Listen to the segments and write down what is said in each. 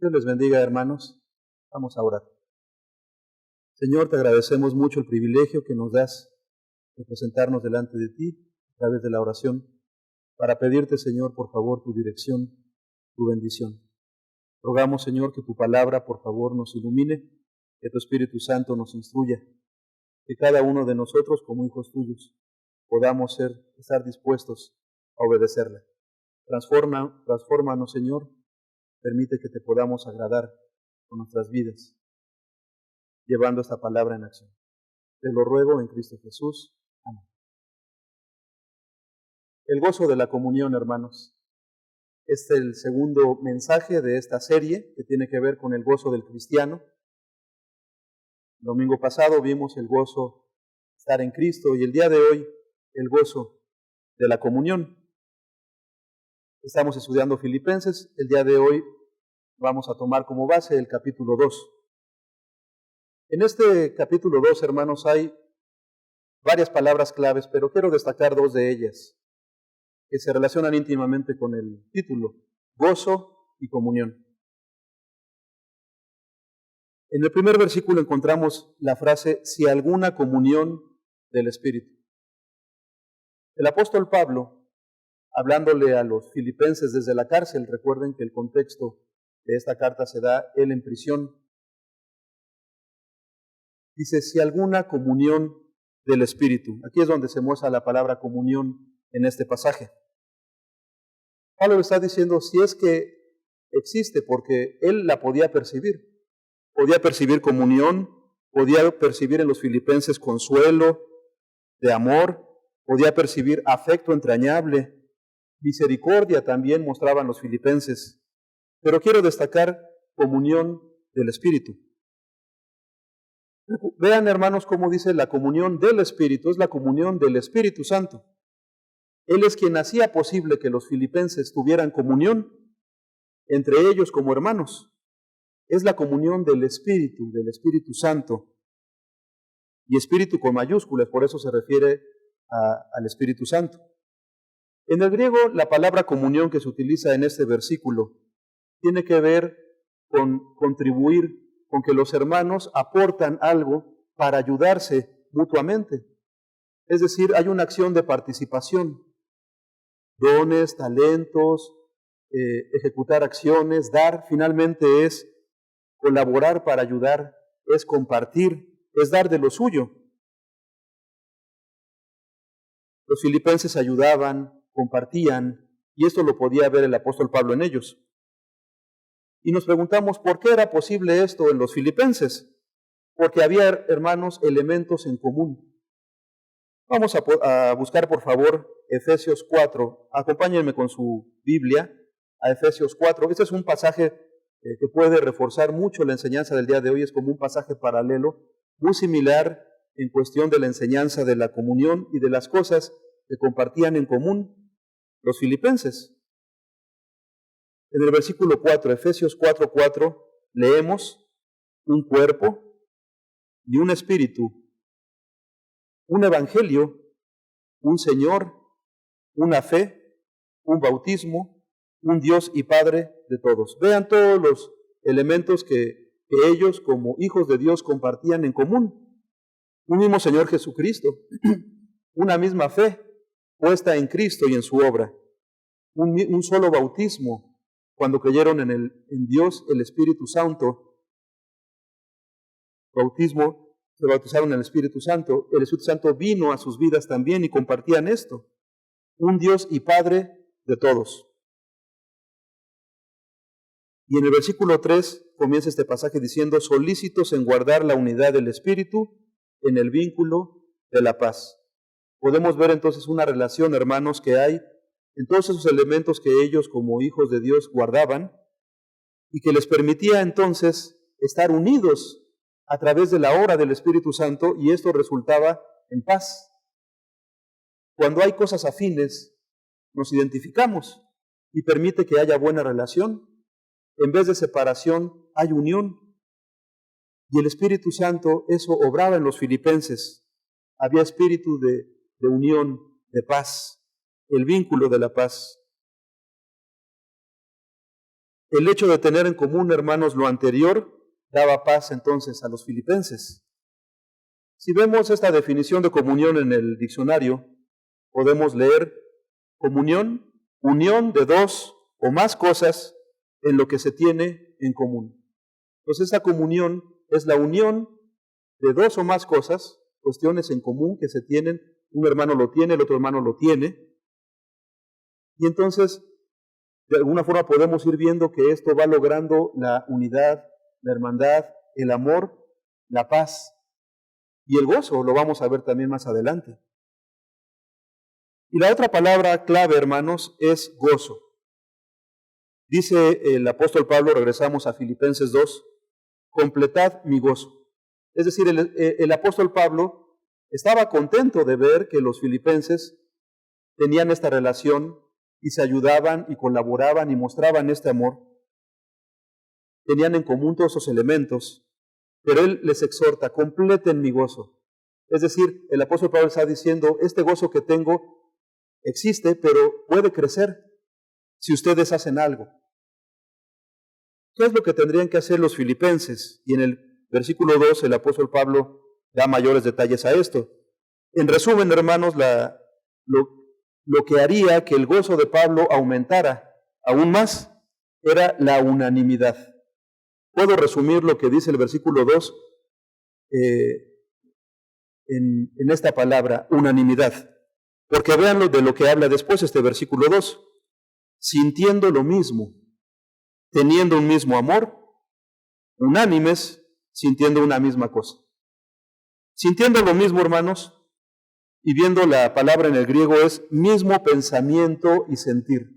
Dios les bendiga, hermanos. Vamos a orar. Señor, te agradecemos mucho el privilegio que nos das de presentarnos delante de ti a través de la oración para pedirte, Señor, por favor, tu dirección, tu bendición. Rogamos, Señor, que tu palabra, por favor, nos ilumine, que tu Espíritu Santo nos instruya, que cada uno de nosotros, como hijos tuyos, podamos estar dispuestos a obedecerla. Transfórmanos, Señor, permite que te podamos agradar con nuestras vidas, llevando esta palabra en acción. Te lo ruego en Cristo Jesús. Amén. El gozo de la comunión, hermanos. Este es el segundo mensaje de esta serie que tiene que ver con el gozo del cristiano. El domingo pasado vimos el gozo de estar en Cristo y el día de hoy el gozo de la comunión. Estamos estudiando Filipenses. El día de hoy vamos a tomar como base el capítulo 2. En este capítulo 2, hermanos, hay varias palabras claves, pero quiero destacar dos de ellas que se relacionan íntimamente con el título: gozo y comunión. En el primer versículo encontramos la frase, si alguna comunión del Espíritu. El apóstol Pablo, hablándole a los filipenses desde la cárcel, recuerden que el contexto de esta carta se da él en prisión, dice, si alguna comunión del Espíritu. Aquí es donde se muestra la palabra comunión en este pasaje. Pablo le está diciendo si es que existe, porque él la podía percibir. Podía percibir comunión, podía percibir en los filipenses consuelo, de amor, podía percibir afecto entrañable, misericordia también mostraban los filipenses. Pero quiero destacar comunión del Espíritu. Vean, hermanos, cómo dice la comunión del Espíritu, es la comunión del Espíritu Santo. Él es quien hacía posible que los filipenses tuvieran comunión entre ellos como hermanos. Es la comunión del Espíritu Santo. Y Espíritu con mayúsculas, por eso se refiere al Espíritu Santo. En el griego, la palabra comunión que se utiliza en este versículo tiene que ver con contribuir, con que los hermanos aportan algo para ayudarse mutuamente. Es decir, hay una acción de participación, dones, talentos, ejecutar acciones, dar, finalmente es colaborar para ayudar, es compartir, es dar de lo suyo. Los filipenses ayudaban, compartían, y esto lo podía ver el apóstol Pablo en ellos. Y nos preguntamos, ¿por qué era posible esto en los filipenses? Porque había, hermanos, elementos en común. Vamos a buscar, por favor, Efesios 4. Acompáñenme con su Biblia a Efesios 4. Este es un pasaje que puede reforzar mucho la enseñanza del día de hoy. Es como un pasaje paralelo, muy similar en cuestión de la enseñanza de la comunión y de las cosas que compartían en común los filipenses. En el versículo 4, Efesios 4:4, leemos un cuerpo y un espíritu, un evangelio, un Señor, una fe, un bautismo, un Dios y Padre de todos. Vean todos los elementos que ellos como hijos de Dios compartían en común. Un mismo Señor Jesucristo, una misma fe puesta en Cristo y en su obra, un solo bautismo cuando creyeron en Dios, el Espíritu Santo. Bautismo, se bautizaron en el Espíritu Santo vino a sus vidas también y compartían esto. Un Dios y Padre de todos. Y en el versículo 3 comienza este pasaje diciendo, solícitos en guardar la unidad del Espíritu en el vínculo de la paz. Podemos ver entonces una relación, hermanos, que hay en todos esos elementos que ellos como hijos de Dios guardaban y que les permitía entonces estar unidos a través de la obra del Espíritu Santo, y esto resultaba en paz. Cuando hay cosas afines, nos identificamos y permite que haya buena relación. En vez de separación, hay unión. Y el Espíritu Santo, eso obraba en los filipenses. Había espíritu de unión, de paz, el vínculo de la paz. El hecho de tener en común, hermanos, lo anterior, daba paz entonces a los filipenses. Si vemos esta definición de comunión en el diccionario, podemos leer comunión, unión de dos o más cosas en lo que se tiene en común. Entonces esta comunión es la unión de dos o más cosas, cuestiones en común que se tienen, un hermano lo tiene, el otro hermano lo tiene, y entonces de alguna forma podemos ir viendo que esto va logrando la unidad, la hermandad, el amor, la paz y el gozo, lo vamos a ver también más adelante. Y la otra palabra clave, hermanos, es gozo. Dice el apóstol Pablo, regresamos a Filipenses 2, completad mi gozo. Es decir, el apóstol Pablo estaba contento de ver que los filipenses tenían esta relación y se ayudaban y colaboraban y mostraban este amor. Tenían en común todos esos elementos, pero él les exhorta, completen mi gozo. Es decir, el apóstol Pablo está diciendo, este gozo que tengo existe, pero puede crecer si ustedes hacen algo. ¿Qué es lo que tendrían que hacer los filipenses? Y en el versículo 2 el apóstol Pablo da mayores detalles a esto. En resumen, hermanos, lo que haría que el gozo de Pablo aumentara aún más era la unanimidad. Puedo resumir lo que dice el versículo 2 en esta palabra, unanimidad. Porque vean de lo que habla después este versículo 2. Sintiendo lo mismo, teniendo un mismo amor, unánimes, sintiendo una misma cosa. Sintiendo lo mismo, hermanos, y viendo la palabra en el griego es mismo pensamiento y sentir.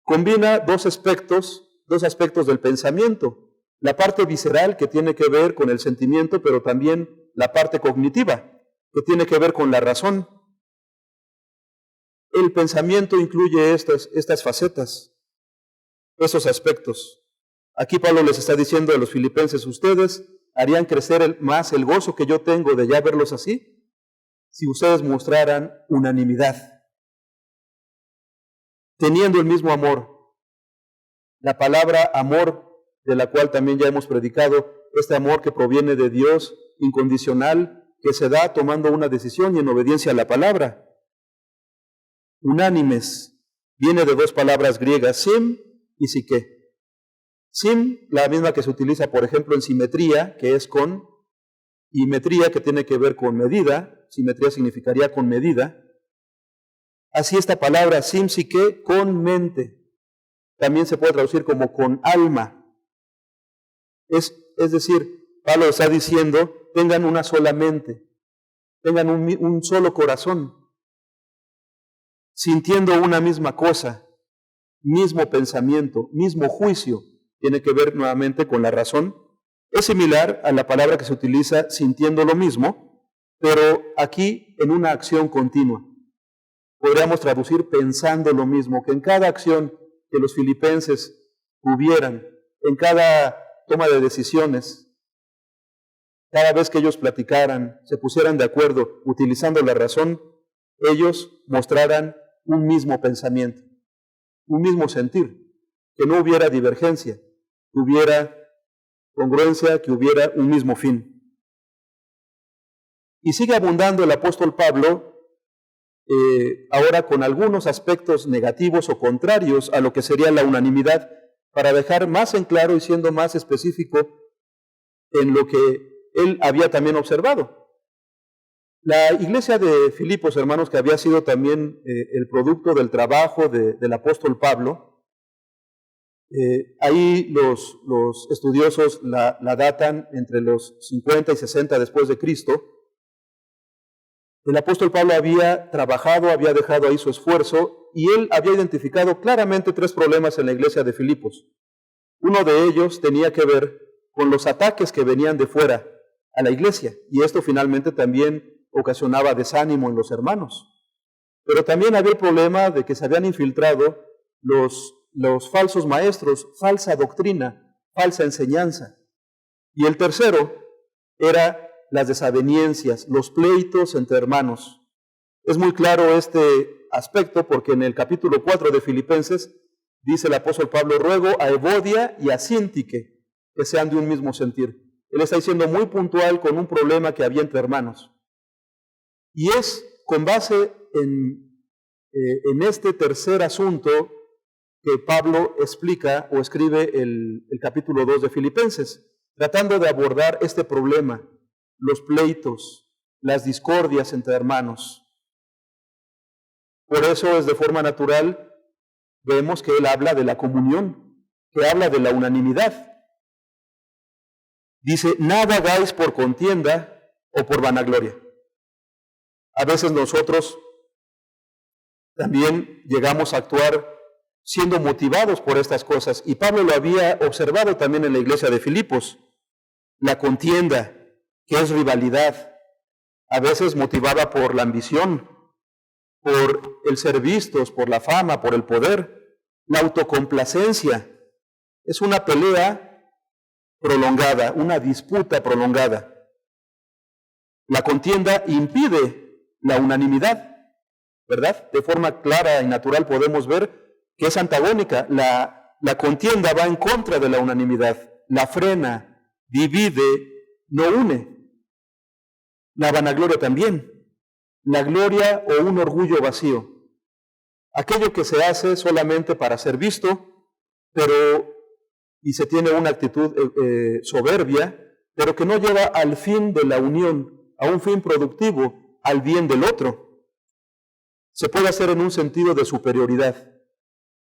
Combina dos aspectos del pensamiento. La parte visceral, que tiene que ver con el sentimiento, pero también la parte cognitiva, que tiene que ver con la razón. El pensamiento incluye estas facetas, esos aspectos. Aquí Pablo les está diciendo a los filipenses, ustedes harían crecer más el gozo que yo tengo de ya verlos así, si ustedes mostraran unanimidad, teniendo el mismo amor. La palabra amor, de la cual también ya hemos predicado, este amor que proviene de Dios, incondicional, que se da tomando una decisión y en obediencia a la palabra. Unánimes, viene de dos palabras griegas, sim y psique. Sim, la misma que se utiliza, por ejemplo, en simetría, que es con, y metría, que tiene que ver con medida, simetría significaría con medida. Así esta palabra sim, psique, con mente. También se puede traducir como con alma. Es decir, Pablo está diciendo, tengan una sola mente, tengan un solo corazón, sintiendo una misma cosa, mismo pensamiento, mismo juicio, tiene que ver nuevamente con la razón. Es similar a la palabra que se utiliza sintiendo lo mismo, pero aquí en una acción continua. Podríamos traducir pensando lo mismo, que en cada acción que los filipenses tuvieran, en cada toma de decisiones, cada vez que ellos platicaran, se pusieran de acuerdo utilizando la razón, ellos mostraran un mismo pensamiento, un mismo sentir, que no hubiera divergencia, que hubiera congruencia, que hubiera un mismo fin. Y sigue abundando el apóstol Pablo ahora con algunos aspectos negativos o contrarios a lo que sería la unanimidad, para dejar más en claro y siendo más específico en lo que él había también observado. La iglesia de Filipos, hermanos, que había sido también el producto del trabajo del apóstol Pablo, ahí los estudiosos la datan entre los 50 y 60 después de Cristo. El apóstol Pablo había trabajado, había dejado ahí su esfuerzo y él había identificado claramente tres problemas en la iglesia de Filipos. Uno de ellos tenía que ver con los ataques que venían de fuera a la iglesia y esto finalmente también ocasionaba desánimo en los hermanos. Pero también había el problema de que se habían infiltrado los falsos maestros, falsa doctrina, falsa enseñanza. Y el tercero era las desavenencias, los pleitos entre hermanos. Es muy claro este aspecto porque en el capítulo 4 de Filipenses dice el apóstol Pablo, ruego a Evodia y a Síntique que sean de un mismo sentir. Él está diciendo muy puntual con un problema que había entre hermanos. Y es con base en este tercer asunto que Pablo explica o escribe el capítulo 2 de Filipenses, tratando de abordar este problema, los pleitos, las discordias entre hermanos. Por eso es de forma natural, vemos que él habla de la comunión, que habla de la unanimidad. Dice, nada hagáis por contienda o por vanagloria. A veces nosotros también llegamos a actuar siendo motivados por estas cosas, y Pablo lo había observado también en la iglesia de Filipos. La contienda, que es rivalidad, a veces motivada por la ambición, por el ser vistos, por la fama, por el poder. La autocomplacencia es una pelea prolongada, una disputa prolongada. La contienda impide la unanimidad, ¿verdad? De forma clara y natural podemos ver que es antagónica. La contienda va en contra de la unanimidad, la frena, divide, no une. La vanagloria también, la gloria o un orgullo vacío, aquello que se hace solamente para ser visto, y se tiene una actitud soberbia, pero que no lleva al fin de la unión, a un fin productivo, al bien del otro. Se puede hacer en un sentido de superioridad.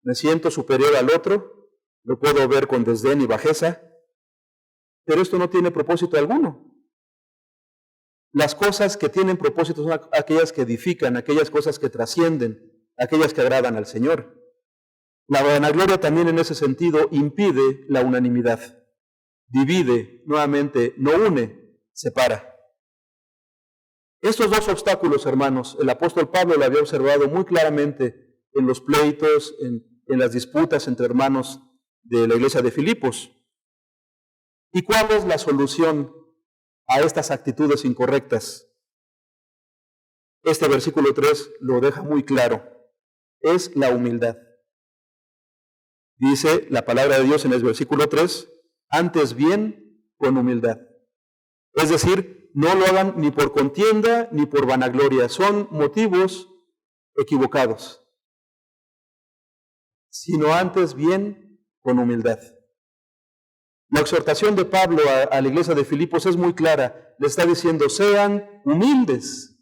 Me siento superior al otro, lo puedo ver con desdén y bajeza, pero esto no tiene propósito alguno. Las cosas que tienen propósito son aquellas que edifican, aquellas cosas que trascienden, aquellas que agradan al Señor. La vanagloria también en ese sentido impide la unanimidad. Divide, nuevamente, no une, separa. Estos dos obstáculos, hermanos, el apóstol Pablo lo había observado muy claramente en los pleitos, en las disputas entre hermanos de la iglesia de Filipos. ¿Y cuál es la solución a estas actitudes incorrectas? Este versículo 3 lo deja muy claro. Es la humildad. Dice la palabra de Dios en el versículo 3, antes bien con humildad. Es decir, no lo hagan ni por contienda ni por vanagloria. Son motivos equivocados, sino antes bien con humildad. La exhortación de Pablo a la iglesia de Filipos es muy clara. Le está diciendo, sean humildes.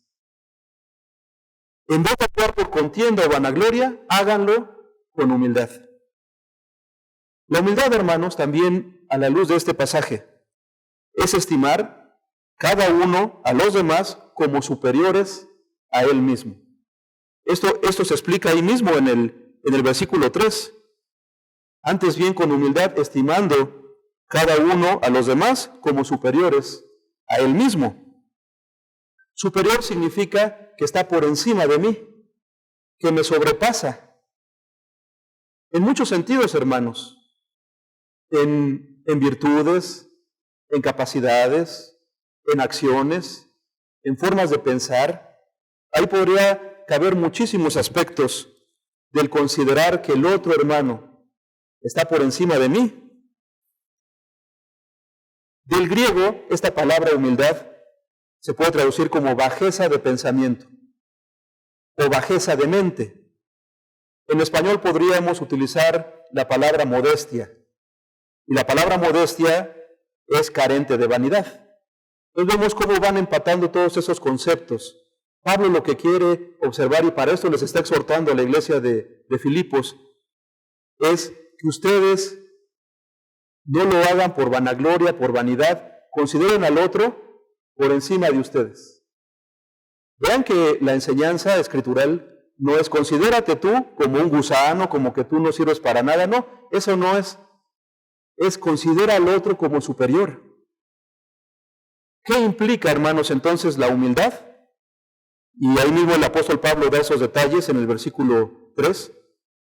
En vez de actuar por contienda o vanagloria, háganlo con humildad. La humildad, hermanos, también a la luz de este pasaje, es estimar cada uno a los demás como superiores a él mismo. Esto se explica ahí mismo en el versículo 3. Antes bien con humildad, estimando cada uno a los demás como superiores a él mismo. Superior significa que está por encima de mí, que me sobrepasa. En muchos sentidos, hermanos, en virtudes, en capacidades, en acciones, en formas de pensar. Ahí podría caber muchísimos aspectos del considerar que el otro hermano está por encima de mí. Del griego, esta palabra humildad se puede traducir como bajeza de pensamiento o bajeza de mente. En español podríamos utilizar la palabra modestia. Y la palabra modestia es carente de vanidad. Entonces vemos cómo van empatando todos esos conceptos. Pablo lo que quiere observar, y para esto les está exhortando a la iglesia de Filipos, es que ustedes no lo hagan por vanagloria, por vanidad, consideren al otro por encima de ustedes. Vean que la enseñanza escritural no es considérate tú como un gusano, como que tú no sirves para nada, no, eso no es. Es considera al otro como superior. ¿Qué implica, hermanos, entonces la humildad? Y ahí mismo el apóstol Pablo da esos detalles en el versículo 3.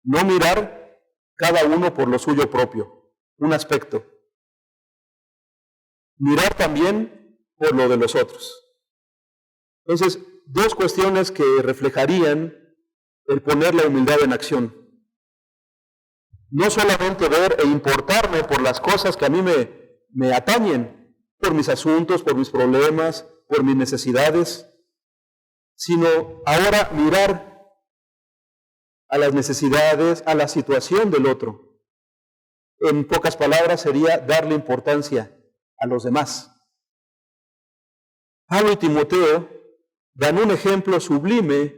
No mirar cada uno por lo suyo propio, un aspecto. Mirar también por lo de los otros. Entonces, dos cuestiones que reflejarían el poner la humildad en acción. No solamente ver e importarme por las cosas que a mí me atañen, por mis asuntos, por mis problemas, por mis necesidades, sino ahora mirar a las necesidades, a la situación del otro. En pocas palabras sería darle importancia a los demás. Pablo y Timoteo dan un ejemplo sublime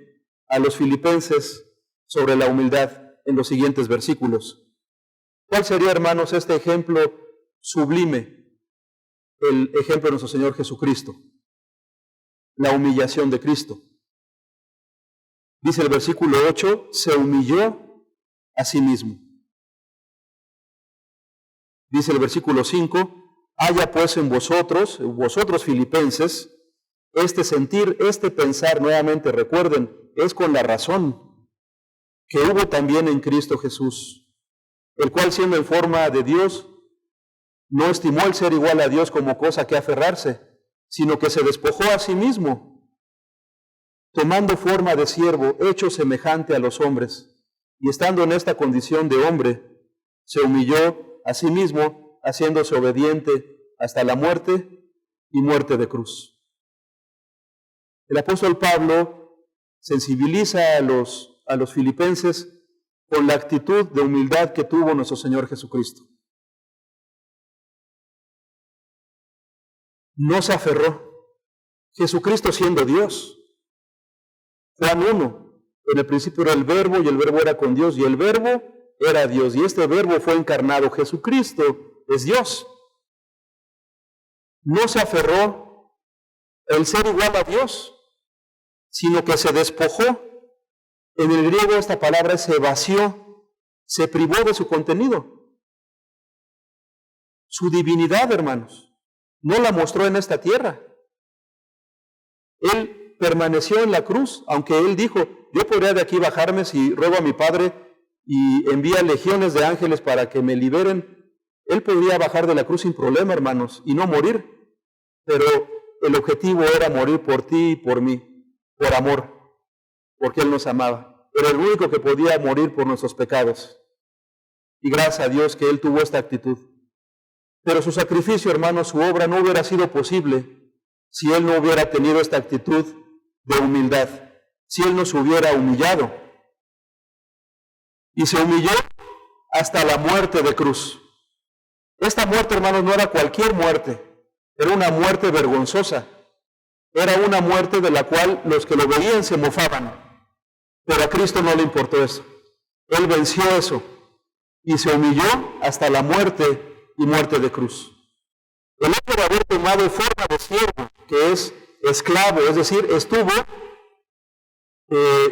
a los filipenses sobre la humildad en los siguientes versículos. ¿Cuál sería, hermanos, este ejemplo sublime? El ejemplo de nuestro Señor Jesucristo, la humillación de Cristo. Dice el versículo 8, se humilló a sí mismo. Dice el versículo 5, haya pues en vosotros filipenses, este sentir, este pensar, nuevamente recuerden, es con la razón que hubo también en Cristo Jesús, el cual siendo en forma de Dios, no estimó el ser igual a Dios como cosa que aferrarse, sino que se despojó a sí mismo, tomando forma de siervo, hecho semejante a los hombres, y estando en esta condición de hombre, se humilló a sí mismo, haciéndose obediente hasta la muerte y muerte de cruz. El apóstol Pablo sensibiliza a los filipenses con la actitud de humildad que tuvo nuestro Señor Jesucristo. No se aferró. Jesucristo siendo Dios. Juan 1, en el principio era el Verbo, y el Verbo era con Dios, y el Verbo era Dios, y este Verbo fue encarnado. Jesucristo es Dios. No se aferró el ser igual a Dios, sino que se despojó. En el griego esta palabra se vació, se privó de su contenido. Su divinidad, hermanos, no la mostró en esta tierra. Él permaneció en la cruz, aunque él dijo, yo podría de aquí bajarme si ruego a mi Padre y envía legiones de ángeles para que me liberen. Él podría bajar de la cruz sin problema, hermanos, y no morir. Pero el objetivo era morir por ti y por mí, por amor, porque Él nos amaba. Era el único que podía morir por nuestros pecados. Y gracias a Dios que Él tuvo esta actitud. Pero su sacrificio, hermanos, su obra no hubiera sido posible si Él no hubiera tenido esta actitud de humildad, si Él nos hubiera humillado. Y se humilló hasta la muerte de cruz. Esta muerte, hermanos, no era cualquier muerte, era una muerte vergonzosa. Era una muerte de la cual los que lo veían se mofaban. Pero a Cristo no le importó eso. Él venció eso y se humilló hasta la muerte y muerte de cruz. El hecho de haber tomado forma de siervo, que es esclavo, es decir, estuvo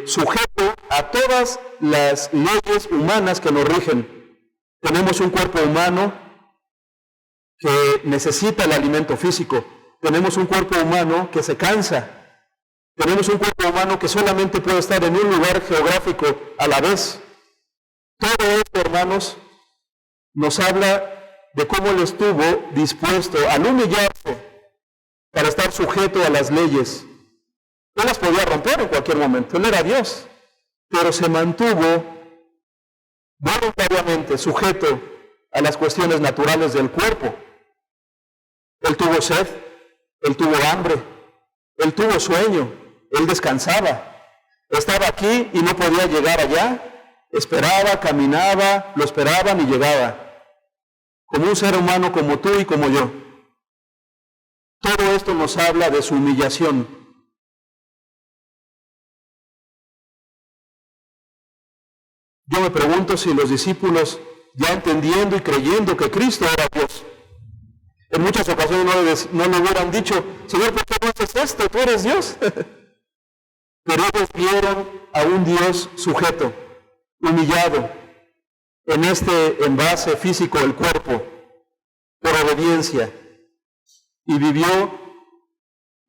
sujeto a todas las leyes humanas que nos rigen. Tenemos un cuerpo humano que necesita el alimento físico. Tenemos un cuerpo humano que se cansa. Tenemos un cuerpo humano que solamente puede estar en un lugar geográfico a la vez. Todo esto, hermanos, nos habla de cómo Él estuvo dispuesto al humillarse para estar sujeto a las leyes. Él las podía romper en cualquier momento. Él era Dios, pero se mantuvo voluntariamente sujeto a las cuestiones naturales del cuerpo. Él tuvo sed. Él tuvo hambre, Él tuvo sueño, Él descansaba. Estaba aquí y no podía llegar allá. Esperaba, caminaba, lo esperaban y llegaba. Como un ser humano como tú y como yo. Todo esto nos habla de su humillación. Yo me pregunto si los discípulos, ya entendiendo y creyendo que Cristo era Dios, en muchas ocasiones no le hubieran dicho, Señor, ¿por qué no haces esto? Tú eres Dios. Pero ellos vieron a un Dios sujeto, humillado, en este envase físico del cuerpo, por obediencia. Y vivió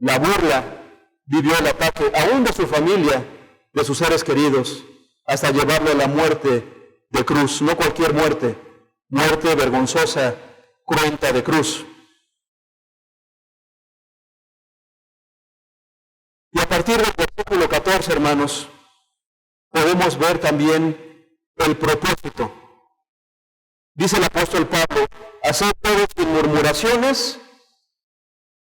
la burla, vivió el ataque, aún de su familia, de sus seres queridos, hasta llevarle a la muerte de cruz. No cualquier muerte, muerte vergonzosa, cruenta de cruz. Y a partir del versículo 14, hermanos, podemos ver también el propósito Dice el apóstol Pablo, haced todo sin murmuraciones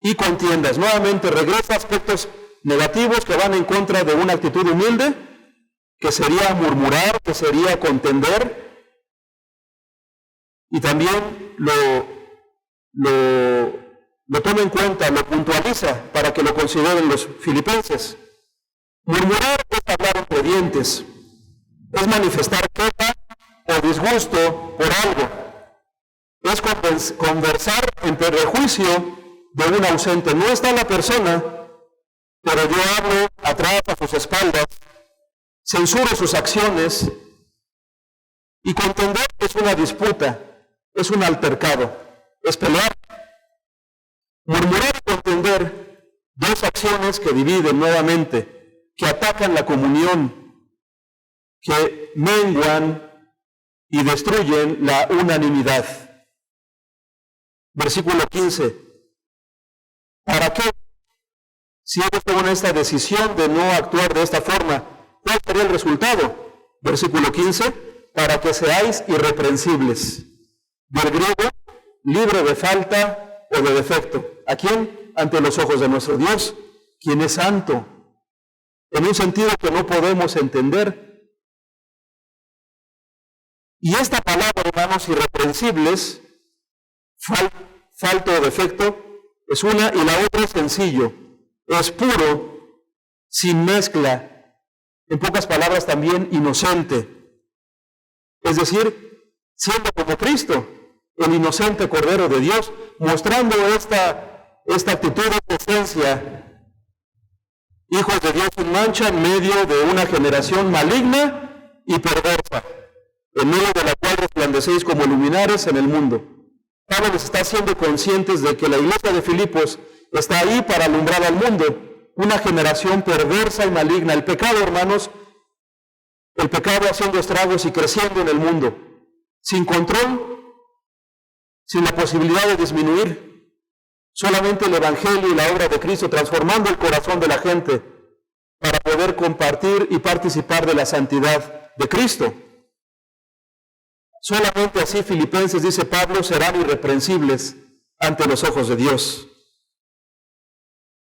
y contiendas. Nuevamente regresa a aspectos negativos que van en contra de una actitud humilde, que sería murmurar, que sería contender, y también lo toma en cuenta, lo puntualiza para que lo consideren los filipenses. Murmurar es hablar entre dientes, es manifestar queja o disgusto por algo, es conversar en perjuicio de un ausente. No está la persona, pero yo hablo atrás a sus espaldas, censuro sus acciones, y contender es una disputa, es un altercado, es pelear. Murmurar y contender, dos acciones que dividen nuevamente, que atacan la comunión, que menguan y destruyen la unanimidad. Versículo 15. ¿Para qué? Si ellos toman esta decisión de no actuar de esta forma, ¿cuál sería el resultado? Versículo 15. Para que seáis irreprensibles. Del griego, libre de falta o de defecto. ¿A quién? Ante los ojos de nuestro Dios, quien es santo, en un sentido que no podemos entender. Y esta palabra, hermanos, irreprensibles, falto o defecto, es una, y la otra es sencillo, es puro, sin mezcla, en pocas palabras también inocente. Es decir, siendo como Cristo, el inocente Cordero de Dios, mostrando esta actitud de esencia, hijos de Dios sin mancha en medio de una generación maligna y perversa, en medio de la cual resplandecéis como luminares en el mundo. Pablo les está haciendo conscientes de que la iglesia de Filipos está ahí para alumbrar al mundo, una generación perversa y maligna. El pecado, hermanos, el pecado haciendo estragos y creciendo en el mundo, sin control, sin la posibilidad de disminuir. Solamente el Evangelio y la obra de Cristo transformando el corazón de la gente para poder compartir y participar de la santidad de Cristo. Solamente así, Filipenses, dice Pablo, serán irreprensibles ante los ojos de Dios.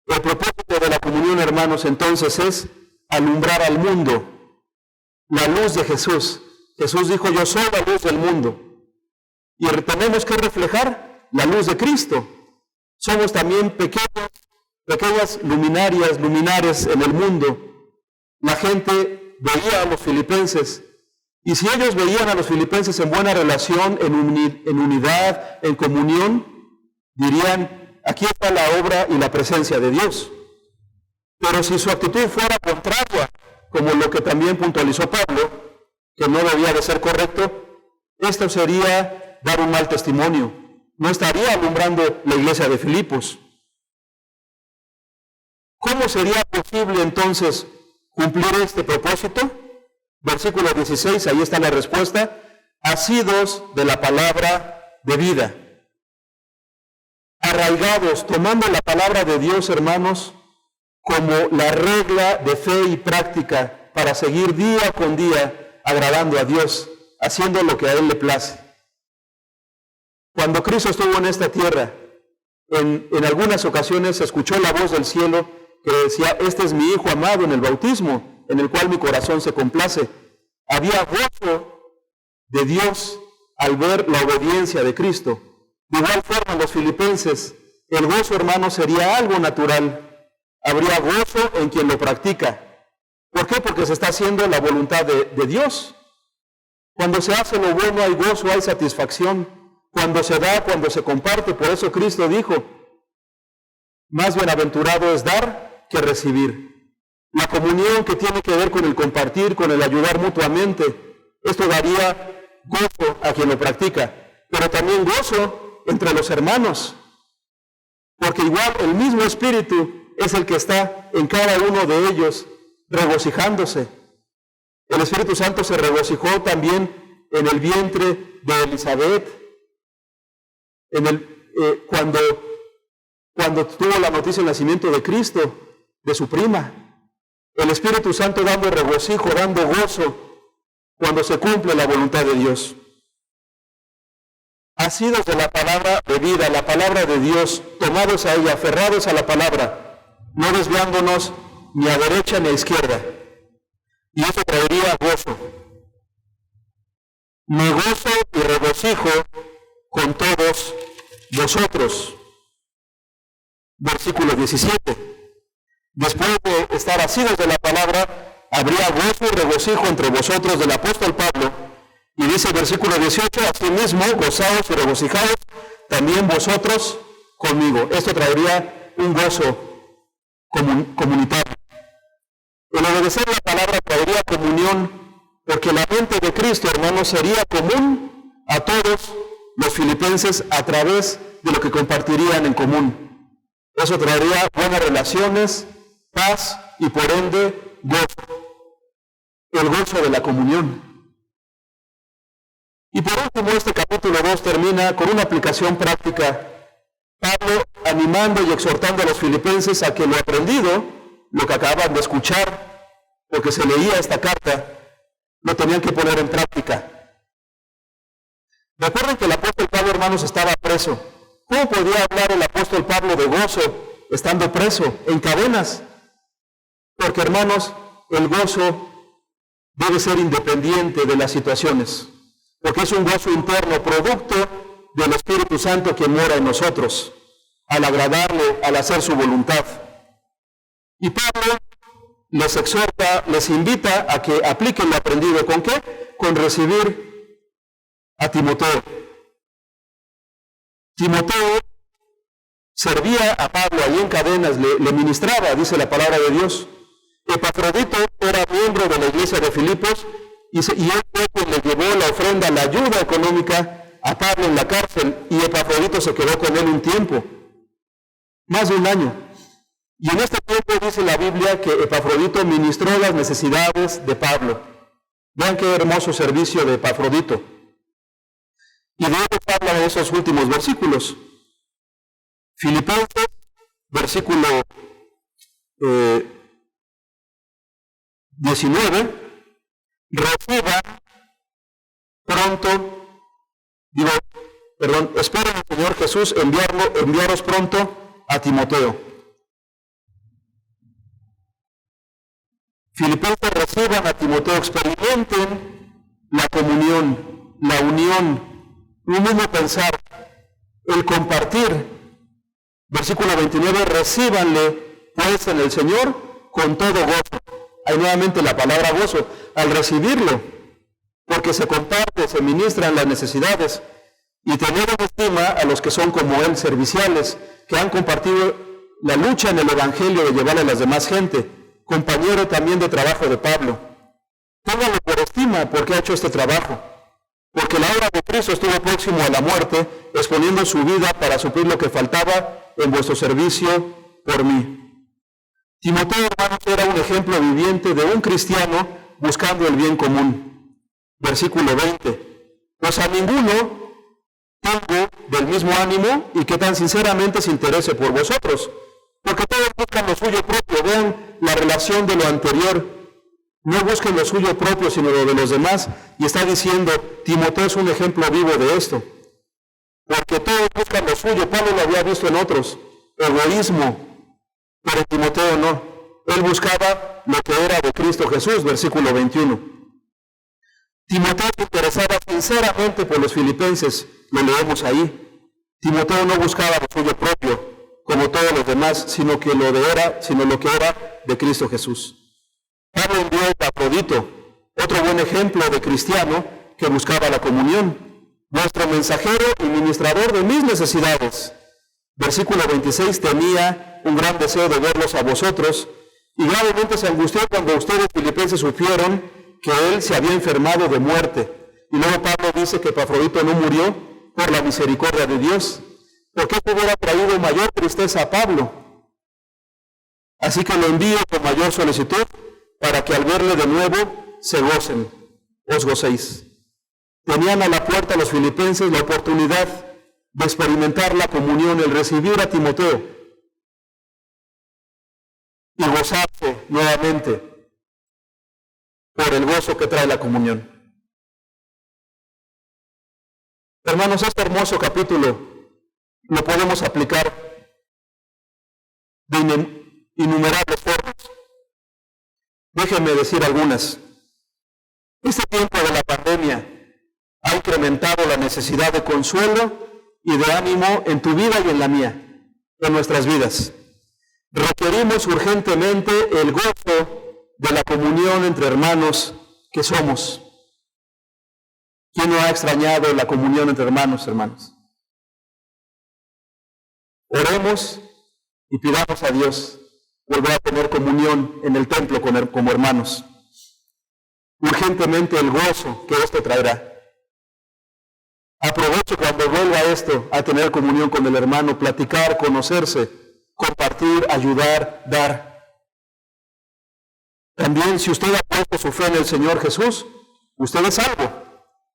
El propósito de la comunión, hermanos, entonces es alumbrar al mundo. La luz de Jesús. Jesús dijo, yo soy la luz del mundo. Y tenemos que reflejar la luz de Cristo. Somos también pequeñas luminares en el mundo. La gente veía a los filipenses, y si ellos veían a los filipenses en buena relación, en unidad, en comunión, dirían, aquí está la obra y la presencia de Dios. Pero si su actitud fuera contraria, como lo que también puntualizó Pablo, que no debía de ser correcto, esto sería dar un mal testimonio. No estaría alumbrando la iglesia de Filipos. ¿Cómo sería posible entonces cumplir este propósito? Versículo 16, ahí está la respuesta. Asidos de la palabra de vida. Arraigados, tomando la palabra de Dios, hermanos, como la regla de fe y práctica para seguir día con día agradando a Dios, haciendo lo que a Él le place. Cuando Cristo estuvo en esta tierra, en algunas ocasiones se escuchó la voz del cielo que decía, este es mi Hijo amado en el bautismo, en el cual mi corazón se complace. Había gozo de Dios al ver la obediencia de Cristo. De igual forma, los filipenses, el gozo, hermanos, sería algo natural. Habría gozo en quien lo practica. ¿Por qué? Porque se está haciendo la voluntad de Dios. Cuando se hace lo bueno hay gozo, hay satisfacción. Cuando se da, cuando se comparte. Por eso Cristo dijo, más bienaventurado es dar que recibir. La comunión que tiene que ver con el compartir, con el ayudar mutuamente, esto daría gozo a quien lo practica. Pero también gozo entre los hermanos. Porque igual el mismo Espíritu es el que está en cada uno de ellos regocijándose. El Espíritu Santo se regocijó también en el vientre de Elizabeth, cuando tuvo la noticia del nacimiento de Cristo, de su prima. El Espíritu Santo dando regocijo, dando gozo, cuando se cumple la voluntad de Dios. asidos de la palabra de vida, la palabra de Dios, tomados a ella, aferrados a la palabra, no desviándonos ni a derecha ni a izquierda. Y eso traería gozo. Me gozo y regocijo con todos vosotros. Versículo 17. Después de estar asidos de la palabra, habría gozo y regocijo entre vosotros del apóstol Pablo. Y dice el versículo 18, asimismo, gozaos y regocijaos también vosotros conmigo. Esto traería un gozo comunitario. El obedecer la palabra traería comunión, porque la mente de Cristo, hermanos, sería común a todos los filipenses a través de lo que compartirían en común. Eso traería buenas relaciones, paz y por ende gozo. El gozo de la comunión. Y por último, este capítulo 2 termina con una aplicación práctica. Pablo animando y exhortando a los filipenses a que lo aprendido, lo que acaban de escuchar, lo que se leía esta carta, lo tenían que poner en práctica. Recuerden que el apóstol Pablo, hermanos, estaba preso. ¿Cómo podía hablar el apóstol Pablo de gozo estando preso, en cadenas? Porque, hermanos, el gozo debe ser independiente de las situaciones, porque es un gozo interno, producto del Espíritu Santo que mora en nosotros, al agradarle, al hacer su voluntad. Y Pablo les exhorta, les invita a que apliquen lo aprendido. ¿Con qué? Con recibir a Timoteo. Timoteo servía a Pablo allí en cadenas, le ministraba, dice la palabra de Dios. Epafrodito era miembro de la iglesia de Filipos y él fue quien le llevó la ofrenda, la ayuda económica a Pablo en la cárcel, y Epafrodito se quedó con él un tiempo, más de un año. Y en este tiempo dice la Biblia que Epafrodito ministró las necesidades de Pablo. Vean qué hermoso servicio de Epafrodito. Y de ello habla en esos últimos versículos. Filipenses, versículo 19, reciban pronto, esperen al Señor Jesús enviaros pronto a Timoteo. Filipenses, reciban a Timoteo, experimenten la comunión, la unión, un mismo pensar, el compartir. Versículo 29, recíbanle pues en el Señor con todo gozo. Hay nuevamente la palabra gozo, al recibirlo, porque se comparte, se ministran las necesidades, y tener en estima a los que son como él, serviciales, que han compartido la lucha en el Evangelio de llevarle a las demás gente, compañero también de trabajo de Pablo. Ténganlo por estima porque ha hecho este trabajo, porque la obra de Cristo estuvo próximo a la muerte, exponiendo su vida para suplir lo que faltaba en vuestro servicio por mí. Timoteo, hermanos, era un ejemplo viviente de un cristiano buscando el bien común. Versículo 20. Pues a ninguno tengo del mismo ánimo y que tan sinceramente se interese por vosotros, porque todos buscan lo suyo propio. Vean la relación de lo anterior. No busquen lo suyo propio, sino lo de los demás. Y está diciendo, Timoteo es un ejemplo vivo de esto. Porque todos buscan lo suyo. Pablo lo había visto en otros. Egoísmo. Pero Timoteo no. Él buscaba lo que era de Cristo Jesús, versículo 21. Timoteo se interesaba sinceramente por los filipenses, lo leemos ahí. Timoteo no buscaba lo suyo propio, como todos los demás, sino lo que era de Cristo Jesús. Pablo envió a Epafrodito, otro buen ejemplo de cristiano que buscaba la comunión, vuestro mensajero y ministrador de mis necesidades. Versículo 26, tenía un gran deseo de verlos a vosotros, y gravemente se angustió cuando ustedes filipenses supieron que él se había enfermado de muerte. Y luego Pablo dice que Epafrodito no murió por la misericordia de Dios, porque esto hubiera traído mayor tristeza a Pablo. Así que lo envío con mayor solicitud, para que al verle de nuevo se gocen, os gocéis. Tenían a la puerta los filipenses la oportunidad de experimentar la comunión, el recibir a Timoteo y gozarse nuevamente por el gozo que trae la comunión. Hermanos, este hermoso capítulo lo podemos aplicar de innumerables formas. Déjenme decir algunas. Este tiempo de la pandemia ha incrementado la necesidad de consuelo y de ánimo en tu vida y en la mía, en nuestras vidas. Requerimos urgentemente el gozo de la comunión entre hermanos que somos. ¿Quién no ha extrañado la comunión entre hermanos? Oremos y pidamos a Dios volver a tener comunión en el templo como hermanos. Urgentemente el gozo que esto traerá. Aproveche cuando vuelva esto a tener comunión con el hermano, platicar, conocerse, compartir, ayudar, dar. También, si usted ha puesto su fe en el Señor Jesús, usted es salvo,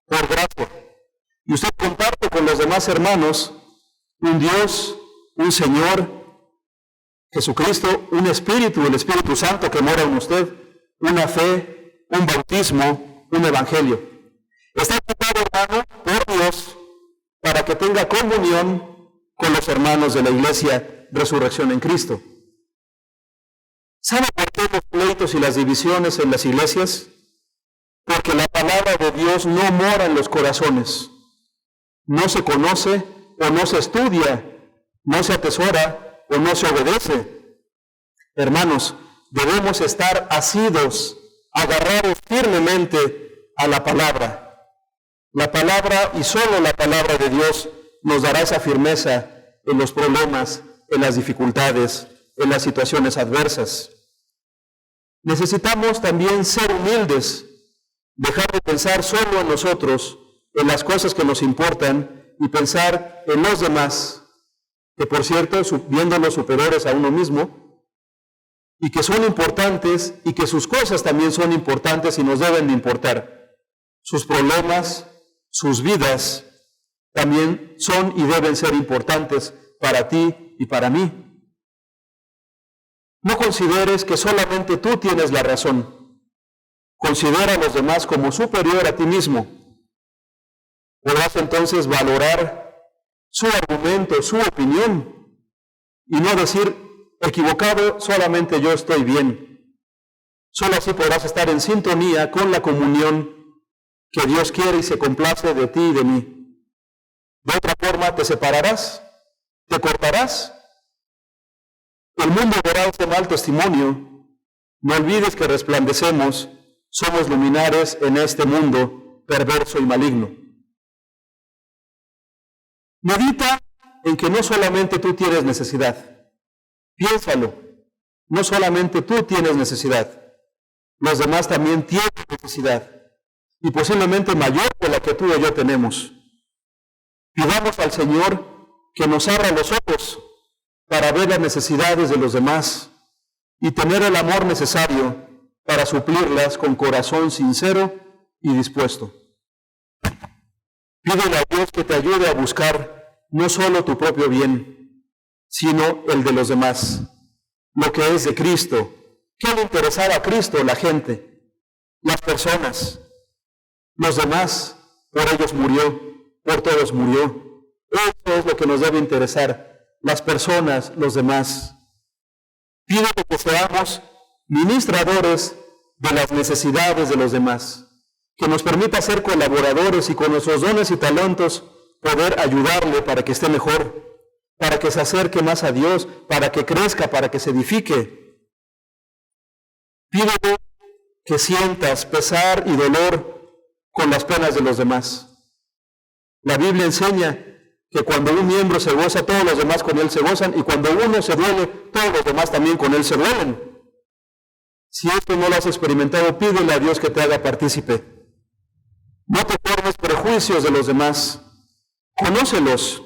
por gracia. Y usted comparte con los demás hermanos un Dios, un Señor, Jesucristo, un Espíritu, el Espíritu Santo que mora en usted, una fe, un bautismo, un evangelio. Está equipado, hermano, por Dios, para que tenga comunión con los hermanos de la Iglesia Resurrección en Cristo. ¿Sabe por qué los pleitos y las divisiones en las iglesias? Porque la palabra de Dios no mora en los corazones. No se conoce o no se estudia, no se atesora o no se obedece. Hermanos, debemos estar asidos, agarrados firmemente a la palabra. La palabra y solo la palabra de Dios nos dará esa firmeza en los problemas, en las dificultades, en las situaciones adversas. Necesitamos también ser humildes, dejar de pensar solo en nosotros, en las cosas que nos importan y pensar en los demás, que por cierto, viéndolos superiores a uno mismo, y que son importantes y que sus cosas también son importantes y nos deben de importar. Sus problemas, sus vidas también son y deben ser importantes para ti y para mí. No consideres que solamente tú tienes la razón. Considera a los demás como superior a ti mismo. Podrás entonces valorar su argumento, su opinión, y no decir, equivocado, solamente yo estoy bien. Solo así podrás estar en sintonía con la comunión que Dios quiere y se complace de ti y de mí. De otra forma te separarás, te cortarás. El mundo verá ese mal testimonio. No olvides que resplandecemos, somos luminares en este mundo perverso y maligno. Medita en que no solamente tú tienes necesidad. Piénsalo, no solamente tú tienes necesidad, los demás también tienen necesidad. Y posiblemente mayor que la que tú y yo tenemos. Pidamos al Señor que nos abra los ojos para ver las necesidades de los demás y tener el amor necesario para suplirlas con corazón sincero y dispuesto. Pídele a Dios que te ayude a buscar no solo tu propio bien, sino el de los demás, lo que es de Cristo. ¿Qué le interesaba a Cristo? La gente, las personas. Los demás, por ellos murió, por todos murió. Eso es lo que nos debe interesar, las personas, los demás. Pídele que seamos ministradores de las necesidades de los demás, que nos permita ser colaboradores y con nuestros dones y talentos poder ayudarle para que esté mejor, para que se acerque más a Dios, para que crezca, para que se edifique. Pídele que sientas pesar y dolor con las penas de los demás. La Biblia enseña que cuando un miembro se goza, todos los demás con él se gozan, y cuando uno se duele, todos los demás también con él se duelen. Si esto no lo has experimentado, pídele a Dios que te haga partícipe. No te formes prejuicios de los demás. Conócelos.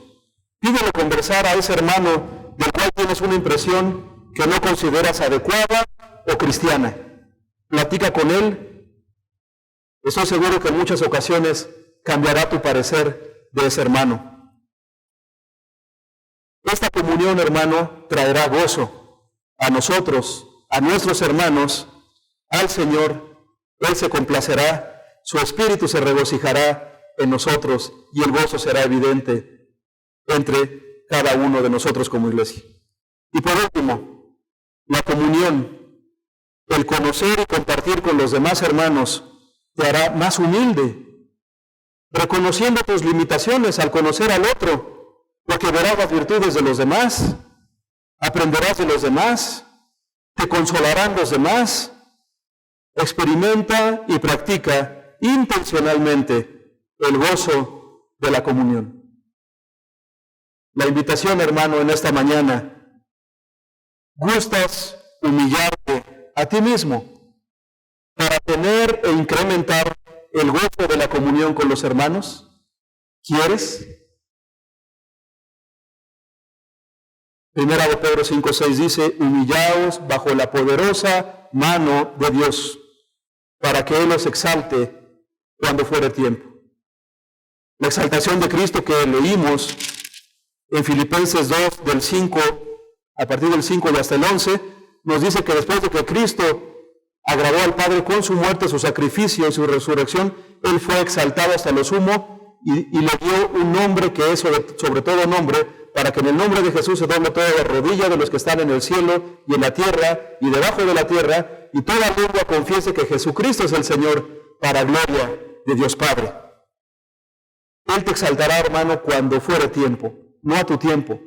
Pídele conversar a ese hermano del cual tienes una impresión que no consideras adecuada o cristiana. Platica con él. Estoy seguro que en muchas ocasiones cambiará tu parecer de ese hermano. Esta comunión, hermano, traerá gozo a nosotros, a nuestros hermanos, al Señor. Él se complacerá, su espíritu se regocijará en nosotros y el gozo será evidente entre cada uno de nosotros como iglesia. Y por último, la comunión, el conocer y compartir con los demás hermanos te hará más humilde, reconociendo tus limitaciones al conocer al otro, porque verás las virtudes de los demás, aprenderás de los demás, te consolarán los demás. Experimenta y practica intencionalmente el gozo de la comunión. La invitación, hermano, en esta mañana: ¿gustas humillarte a ti mismo para tener e incrementar el gozo de la comunión con los hermanos? ¿Quieres? Primera de Pedro 5:6 dice: humillaos bajo la poderosa mano de Dios, para que Él os exalte cuando fuere tiempo. La exaltación de Cristo que leímos en Filipenses 2, del 5, a partir del 5 y hasta el 11, nos dice que después de que Cristo agradó al Padre con su muerte, su sacrificio y su resurrección, Él fue exaltado hasta lo sumo y le dio un nombre que es sobre todo nombre, para que en el nombre de Jesús se doble toda la rodilla de los que están en el cielo y en la tierra y debajo de la tierra, y toda lengua confiese que Jesucristo es el Señor, para gloria de Dios Padre. Él te exaltará, hermano, cuando fuere tiempo, no a tu tiempo.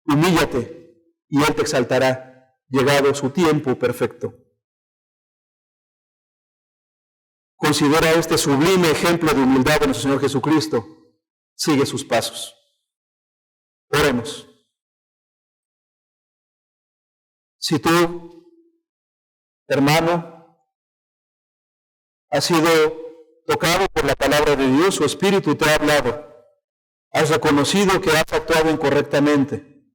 Humíllate y Él te exaltará, llegado su tiempo perfecto. Considera este sublime ejemplo de humildad de nuestro Señor Jesucristo. Sigue sus pasos. Oremos. Si tú, hermano, has sido tocado por la palabra de Dios, su Espíritu te ha hablado, has reconocido que has actuado incorrectamente,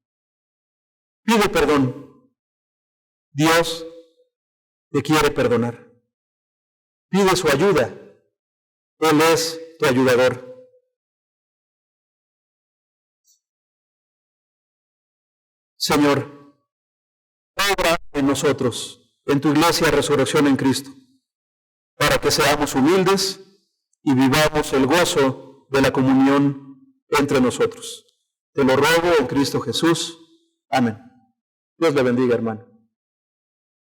pide perdón. Dios te quiere perdonar. Pide su ayuda. Él es tu ayudador. Señor, obra en nosotros, en tu iglesia Resurrección en Cristo, para que seamos humildes y vivamos el gozo de la comunión entre nosotros. Te lo ruego en Cristo Jesús. Amén. Dios le bendiga, hermano.